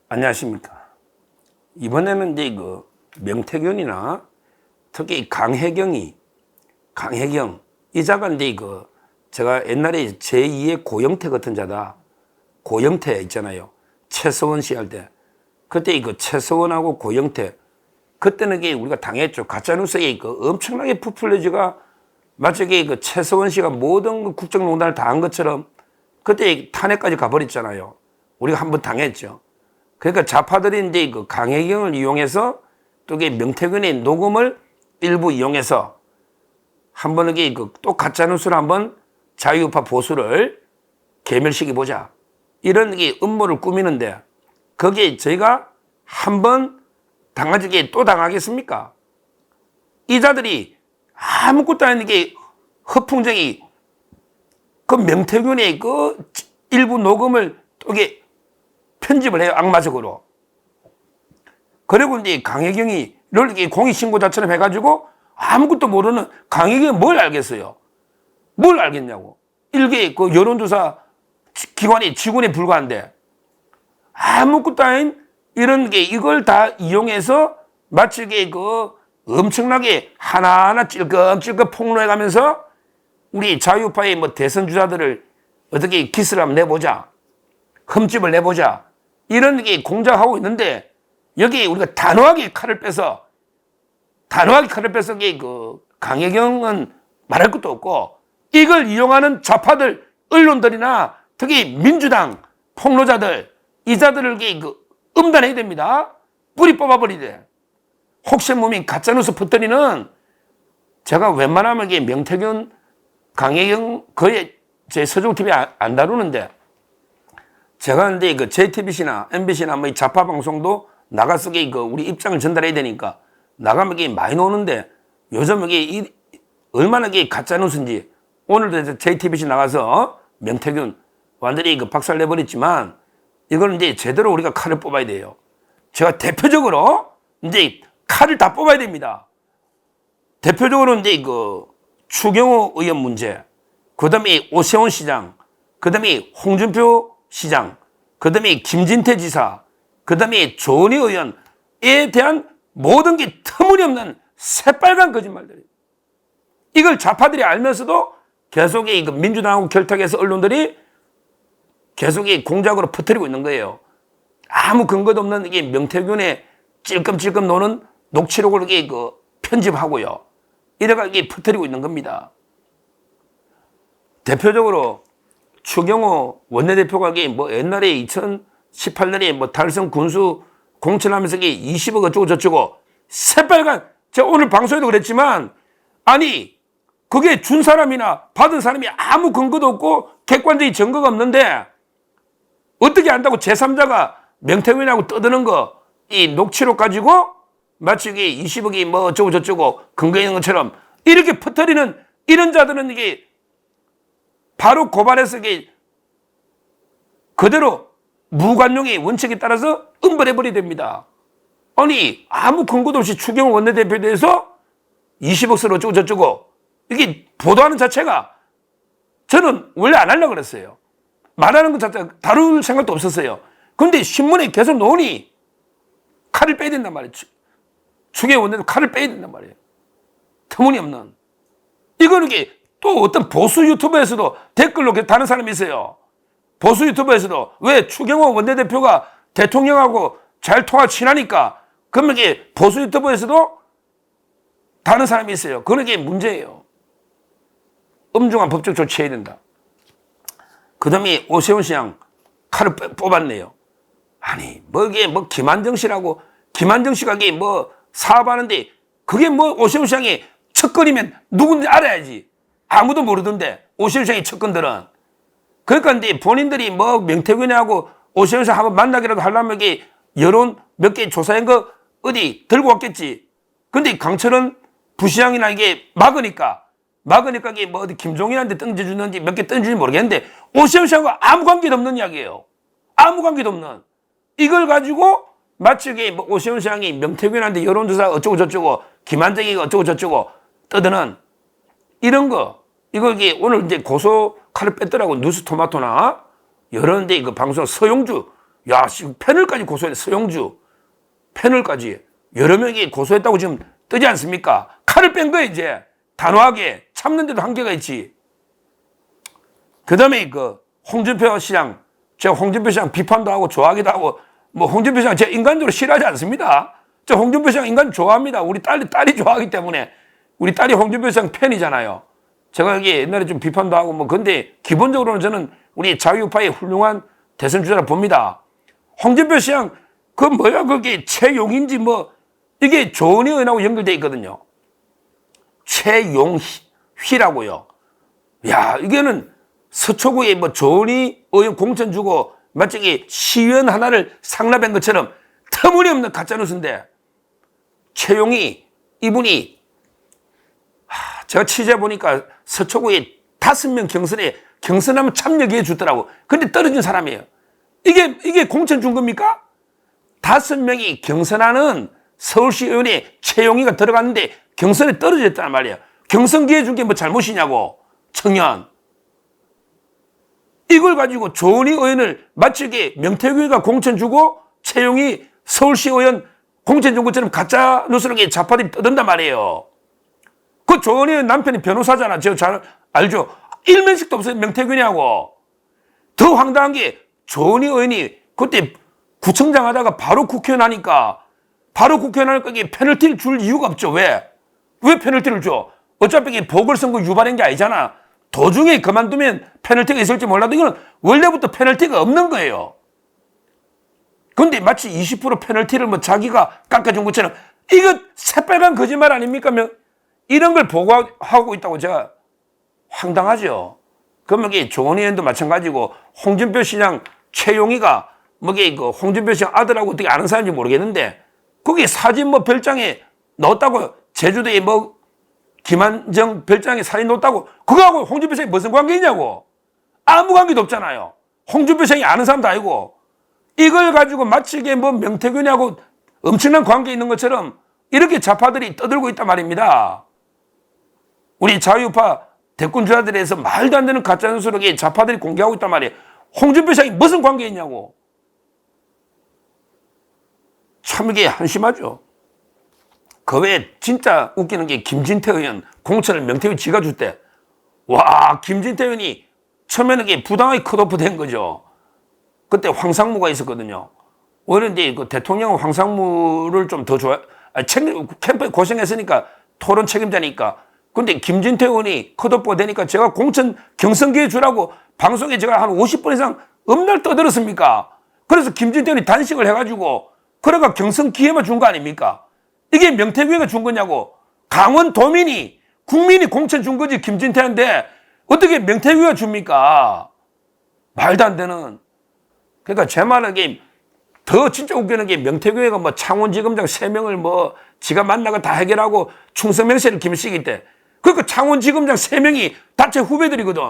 안녕하십니까. 이번에는 이제 명태균이나 특히 강혜경, 이 자가 이제 제가 옛날에 제2의 고영태 같은 자다. 고영태 있잖아요. 최서원 씨 할 때. 그때 최서원하고 고영태. 그때는 우리가 당했죠. 가짜뉴스에 엄청나게 부풀려지가 마치 최서원 씨가 모든 국정농단을 다 한 것처럼 그때 탄핵까지 가버렸잖아요. 우리가 한번 당했죠. 그러니까 좌파들이 이제 강혜경을 이용해서 또 명태균의 녹음을 일부 이용해서 한번 또 가짜뉴스를 한번 자유우파 보수를 괴멸시켜보자. 이런 음모를 꾸미는데 거기에 저희가 한번 당하지 또 당하겠습니까? 이 자들이 아무것도 아닌 허풍쟁이 명태균의 일부 녹음을 또 편집을 해요. 악마적으로. 그리고 이제 강혜경이 공익신고자처럼 해가지고 아무것도 모르는 강혜경이 뭘 알겠어요? 뭘 알겠냐고. 일개 여론조사 기관이 직원에 불과한데 아무것도 아닌 이걸 다 이용해서 마치 엄청나게 하나하나 찔끔찔끔 폭로해가면서 우리 자유파의 대선 주자들을 어떻게 기스를 한번 내보자. 흠집을 내보자. 이런 공작하고 있는데 여기 우리가 단호하게 칼을 빼서 강혜경은 말할 것도 없고 이걸 이용하는 좌파들, 언론들이나 특히 민주당 폭로자들, 이 자들을 음단해야 됩니다. 뿌리 뽑아버리대. 혹시 몸이 가짜뉴스 퍼뜨리는 제가 웬만하면 명태균, 강혜경 거의 제 서정TV 안 다루는데 제가 근데 JTBC나 MBC나 이 좌파 방송도 나가서 우리 입장을 전달해야 되니까 나가면 많이 나오는데 요즘 얼마나 가짜뉴스인지 오늘도 JTBC 나가서 명태균 완전히 박살 내버렸지만 이거는 이제 제대로 우리가 칼을 뽑아야 돼요. 제가 대표적으로 이제 칼을 다 뽑아야 됩니다. 대표적으로 이제 추경호 의원 문제, 그 다음에 오세훈 시장, 그 다음에 홍준표 시장, 그 다음에 김진태 지사, 그 다음에 조은희 의원에 대한 모든 게 터무니없는 새빨간 거짓말들이에요. 이걸 좌파들이 알면서도 계속 민주당하고 결탁해서 언론들이 계속 공작으로 퍼뜨리고 있는 거예요. 아무 근거도 없는 명태균의 찔끔찔끔 노는 녹취록을 편집하고요. 이래가 퍼뜨리고 있는 겁니다. 대표적으로 추경호 원내대표가 옛날에 2018년에 달성 군수 공천하면서 20억 어쩌고 저쩌고 새빨간, 제가 오늘 방송에도 그랬지만 아니 그게 준 사람이나 받은 사람이 아무 근거도 없고 객관적인 증거가 없는데 어떻게 안다고 제3자가 명태균하고 떠드는 이 녹취록 가지고 마치 20억이 어쩌고 저쩌고 근거 있는 것처럼 이렇게 퍼뜨리는 이런 자들은 바로 고발해서 그대로 무관용의 원칙에 따라서 음벌해버려야 됩니다. 아니 아무 근거도 없이 추경호 원내대표에 대해서 20억 쓰러 어쩌고 저쩌고 이게 보도하는 자체가 저는 원래 안 하려고 그랬어요. 말하는 것 자체가 다룰 생각도 없었어요. 그런데 신문에 계속 나오니 칼을 빼야 된단 말이에요. 추경호 원내대표 칼을 빼야 된단 말이에요. 터무니없는. 이거는 또 어떤 보수 유튜버에서도 댓글로 다는 사람이 있어요. 보수 유튜버에서도 왜 추경호 원내대표가 대통령하고 잘 통화 친하니까 그러면 보수 유튜버에서도 다른 사람이 있어요. 그런 게 문제예요. 엄중한 법적 조치해야 된다. 그 다음에 오세훈 시장 칼을 뽑았네요. 아니 이게 김한정 씨라고 김한정 씨가 사업하는데 그게 오세훈 시장이 척건이면 누군지 알아야지. 아무도 모르던데 오세훈 시장의 척건들은. 그러니까 이제 본인들이 명태균하고 오세훈 시장 한번 만나기라도 하려면 여론 몇 개 조사한 거 어디 들고 왔겠지. 근데 강철은 부시장이나 막으니까 어디 김종인한테 던져주는지 몇 개 던지는지 모르겠는데 오세훈 시장과 아무 관계도 없는 이야기예요. 아무 관계도 없는. 이걸 가지고 마치 오세훈 시장이 명태균한테 여론조사 어쩌고 저쩌고 김한정이 어쩌고 저쩌고 떠드는 이런 거. 이거 오늘 이제 고소 칼을 뺐더라고. 뉴스토마토나 여러 데 방송 서용주 야, 패널까지 고소했네. 서영주. 패널까지. 여러 명이 고소했다고 지금 뜨지 않습니까? 칼을 뺀 거야, 이제. 단호하게. 참는데도 한계가 있지. 그 다음에 홍준표 시장. 제가 홍준표 시장 비판도 하고 좋아하기도 하고, 뭐, 홍준표 시장 제가 인간적으로 싫어하지 않습니다. 저 홍준표 시장 인간 좋아합니다. 우리 딸이 좋아하기 때문에. 우리 딸이 홍준표 시장 팬이잖아요. 제가 여기 옛날에 좀 비판도 하고, 뭐, 근데 기본적으로는 저는 우리 자유파의 훌륭한 대선 주자라 봅니다. 홍준표 시장, 그게 최용인지 뭐, 이게 조은희 의원하고 연결되어 있거든요. 최용희라고요. 야, 이게는 서초구에 뭐 조은희 의원 공천 주고 마치 이게 시의원 하나를 상납한 것처럼 터무니없는 가짜뉴스인데, 최용희, 이분이, 제가 취재해보니까 서초구에 5명 경선에 경선하면 참여해 주더라고. 근데 떨어진 사람이에요. 이게 공천 준 겁니까? 5명이 경선하는 서울시 의원에 최용희가 들어갔는데 경선에 떨어졌단 말이에요. 경선 기회 준 게 뭐 잘못이냐고. 청년. 이걸 가지고 조은희 의원을 마치 이게 명태균이가 공천 주고 최용희 서울시 의원 공천 준 것처럼 가짜 뉴스로 좌파들이 떠든단 말이에요. 그 조은희 의원 남편이 변호사잖아. 제가 잘 알죠. 일면식도 없어요. 명태균이하고. 더 황당한 게 조은희 의원이 그때 구청장 하다가 바로 국회의원 하니까 이게 페널티를 줄 이유가 없죠. 왜 페널티를 줘? 어차피 이게 보궐선거 유발한 게 아니잖아. 도중에 그만두면 페널티가 있을지 몰라도 이건 원래부터 페널티가 없는 거예요. 근데 마치 20% 페널티를 뭐 자기가 깎아준 것처럼 이거 새빨간 거짓말 아닙니까? 이런 걸 보고하고 있다고 제가 황당하죠. 그러면 이게 조은희 의원도 마찬가지고 홍준표 시장 최용희가 홍준표 시장 아들하고 어떻게 아는 사람인지 모르겠는데 거기 사진 뭐 별장에 넣었다고 제주도에 뭐 김한정 별장에 사진 넣었다고 그거하고 홍준표 시장이 무슨 관계 있냐고. 아무 관계도 없잖아요. 홍준표 시장이 아는 사람도 아니고 이걸 가지고 마치 이게 뭐 명태균하고 엄청난 관계 있는 것처럼 이렇게 좌파들이 떠들고 있단 말입니다. 우리 자유파 대권주자들에서 말도 안 되는 가짜뉴스로 좌파들이 공개하고 있단 말이에요. 홍준표 시장이 무슨 관계 있냐고. 참 이게 한심하죠. 그 외에 진짜 웃기는 게 김진태 의원 공천을 명태균 지가 줬대. 와, 김진태 의원이 처음에는 이게 부당하게 컷오프 된 거죠. 그때 황상무가 있었거든요. 오히려 이제 그 대통령은 황상무를 좀 더 캠프에 고생했으니까 토론 책임자니까. 근데 김진태 의원이 컷오프가 되니까 제가 공천 경선 기회 주라고 방송에 제가 한 50번 이상 엄날 떠들었습니까? 그래서 김진태 의원이 단식을 해가지고 그러니까 경선 기회만 준 거 아닙니까? 이게 명태균이가 준 거냐고. 강원도민이 국민이 공천 준 거지 김진태한테 어떻게 명태균이가 줍니까? 말도 안 되는. 그러니까 제 말은 이게 더 진짜 웃기는 게 명태균이가 뭐 창원지검장 3명을 뭐 지가 만나고 다 해결하고 충성맹세를 김씨기 때 그러니까 창원지검장 3명이 다 제 후배들이거든.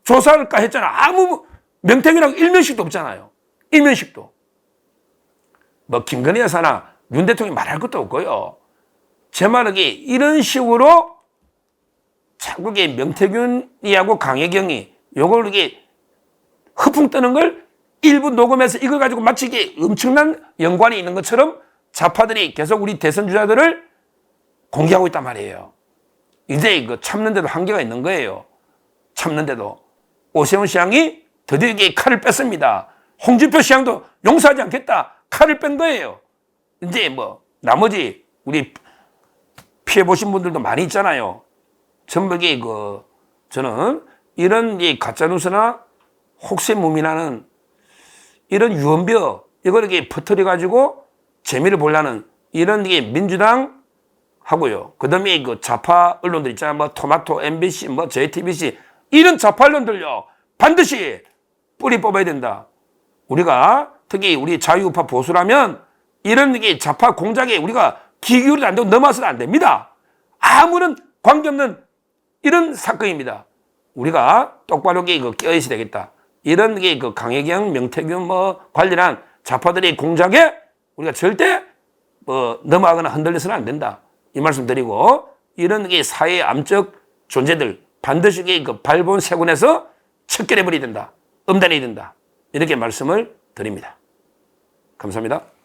조사할까 했잖아. 아무 명태균하고 일면식도 없잖아요. 일면식도. 뭐 김건희 여사나 윤 대통령이 말할 것도 없고요. 제 말은 이런 식으로 자꾸 명태균이하고 강혜경이 요걸 허풍 뜨는 걸 일부 녹음해서 이걸 가지고 마치 이게 엄청난 연관이 있는 것처럼 좌파들이 계속 우리 대선 주자들을 공개하고 있단 말이에요. 이제 참는데도 한계가 있는 거예요. 참는데도. 오세훈 시장이 드디어 칼을 뺐습니다. 홍준표 시장도 용서하지 않겠다. 칼을 뺀 거예요. 이제 뭐 나머지 우리 피해 보신 분들도 많이 있잖아요. 전부 저는 이런 가짜뉴스나 혹세무민하는 이런 유언비어 이걸 퍼뜨려 가지고 재미를 보려는 이런 민주당 하고요. 그다음에 좌파 언론들 있잖아요. 뭐 토마토, MBC, 뭐 JTBC 이런 좌파 언론들요. 반드시 뿌리 뽑아야 된다. 우리가 특히 우리 자유우파 보수라면 이런 좌파 공작에 우리가 귀 기울이도 안 되고 넘어서도 안 됩니다. 아무런 관계없는 이런 사건입니다. 우리가 똑바로 껴있어야 되겠다. 이런 강혜경, 명태균 뭐 관련한 좌파들의 공작에 우리가 절대 뭐 넘어가거나 흔들려서는 안 된다. 이 말씀 드리고 이런 사회의 암적 존재들 반드시 발본 세군에서 척결해버려야 된다. 엄단해야 된다. 이렇게 말씀을 드립니다. 감사합니다.